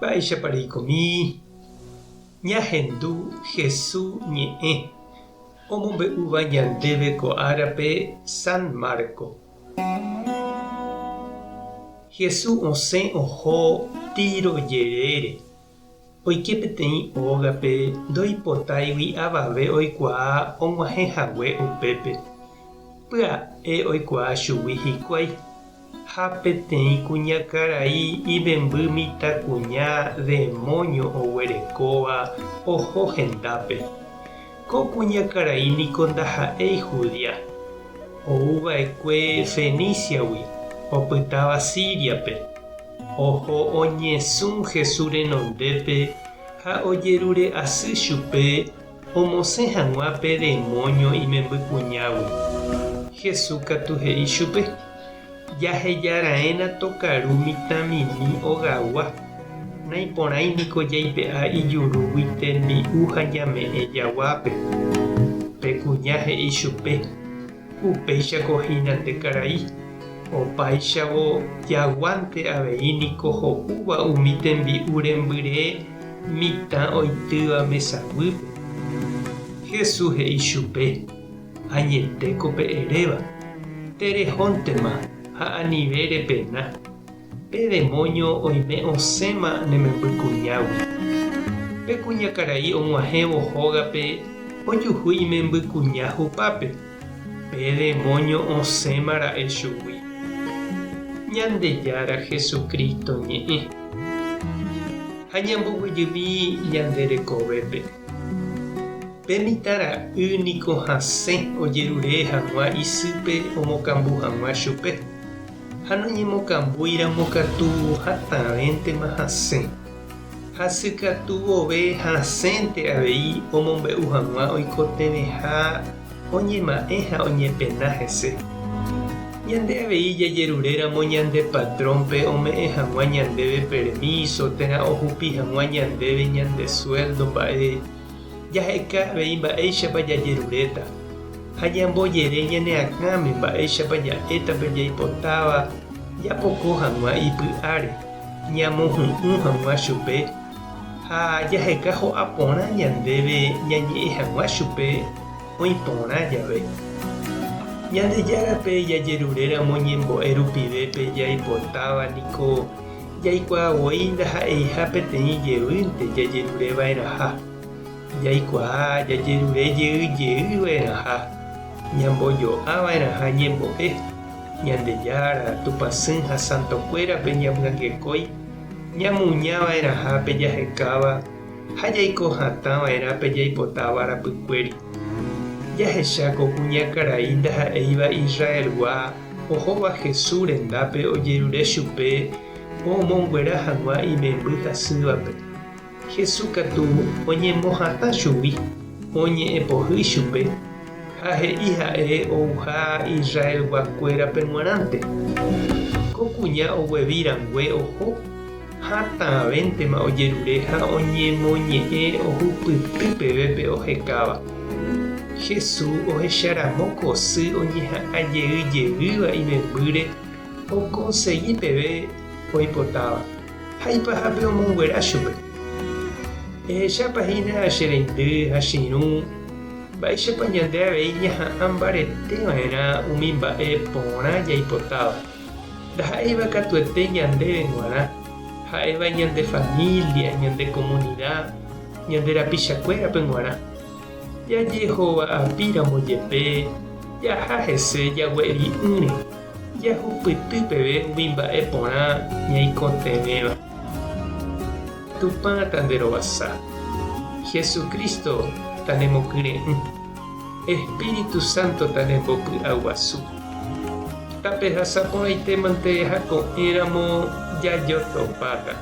Mba'éichapareikomi ñahendu Jesús ñe'ẽ omombe'úva ñandéve ko árape San Marco. Jesús osẽ oho Tiro jerére. Oike peteĩ ógape ndoipotáigui avave oikuaa og̃uahẽhague upépe. Pya'e oikuaa chugui hikuái. Ha peteĩ kuñakarai imemby mitãkuña demonio oguerekóva oho hendápe. Ko kuñakarai niko ndaha'éi Judea. Ouva'ekue Feníciagui, opytáva Síriape. Oho oñesũ Jesús renondépe ha ojerure asy chupe omosẽ hag̃ua pe demonio imembykuñágui. Jesús katu he'i chupe: jahejaraẽna tokaru mitãmimi ogagua. Naiporãiniko jaipe'a ijurúgui tembi'u ha ñame'ẽ jaguápe. Pekuña he'i chupe: upéichako hína nde karai. Opáichavo jaguánte avei niko ho'úva umi tembi'u rembyre mitã oitýva mesaguýpe. Jesús he'i chupe: añetéko pe'eréva. Terehóntema ha anive pena. Pe demonio oime osẽma nemembykuñágui. Pe kuñakarai og̃uahẽvo hógape ojuhúi imembykuña hupápe. Pe demonio osẽmara'e chugui. Ñandejára Jesucristo ñe'ẽ. Ha ñamboguejými ñande rekovépe. Pe mitãra'ýniko hasẽ ojerure hag̃ua isýpe omokambu hag̃ua chupe. Ha noñemokambúiramo katu hatãvéntema hasẽ. Hasykatu vove hasẽnte avei omombe'u hag̃ua oikotevẽha oñema'ẽ ha oñepena hese. Ñande avei jajeruréramo ñande patrónpe ome'ẽ hag̃ua ñandéve permiso térã ohupi hag̃ua ñandéve ñande sueldo mba'e jaheka avei mba'éichapa jajeruréta. Ha ñambojere ñaneakãme mba'éichapa ja'étape jaipotáva japoko hag̃ua ipy'áre ñamohu'ũ hag̃ua chupe ha jaheka ho'a porã ñandéve ñañe'ẽ hag̃ua chupe oĩporã jave. Ñandejárape jajeruréramo ñembo'e rupivépe jaipotáva niko jaikuaavoi ndaha'eiha peteĩ jeýnte jajerureva'erãha. Jaikuaa jajerure jeýjeýva'erãha. Ñambojo'ãva'erãha ñembo'e. Ñandejára Tupãsy ha Santokuérape ñamyangekói ñamuñáva'erãhápe jahekáva ha jaikohatãva'erãpe jaipotáva rapykuéri. Jahecháko kuñakarai ndaha'éiva Israelgua ohóva Jesús rendápe ojerure chupe omonguera hag̃ua imemby hasývape. Jesús katu oñemohatã chugui, oñe'ẽpohýi chupe ha he'i ha'e ouha Israelguakuérape g̃uarãnte. Ko kuña oguevirangue oho hatãvéntema ojerure ha oñemoñe'ẽ ohupyty pevépe ohekáva. Jesús ohecharamo kosy oñeha'ãjeýjeýva imembýre okosegui peve oipotáva ha ipahápe omonguera chupe. Ehechapahína che reindy ha chiru mba'éichapa ñande avei ñaha'ã mbareteva'erã umi mba'e porã jaipotáva. Ndaha'éiva katuete ñandéve g̃uarã, ha'éva ñande familia, ñande comunidad, ñande rapichakuérape g̃uarã. Jajehóva apíramo jepe, jaha hese jague'ẽri'ỹre, jahupyty peve umi mba'e porã ñaikotevẽva. Tupã tanderovasa. Jesucristo tanemokyre'ỹ. Espíritu Santo tanembopy'aguasu. Tape hasaporãitémante ha ko'ẽramo jajotopáta.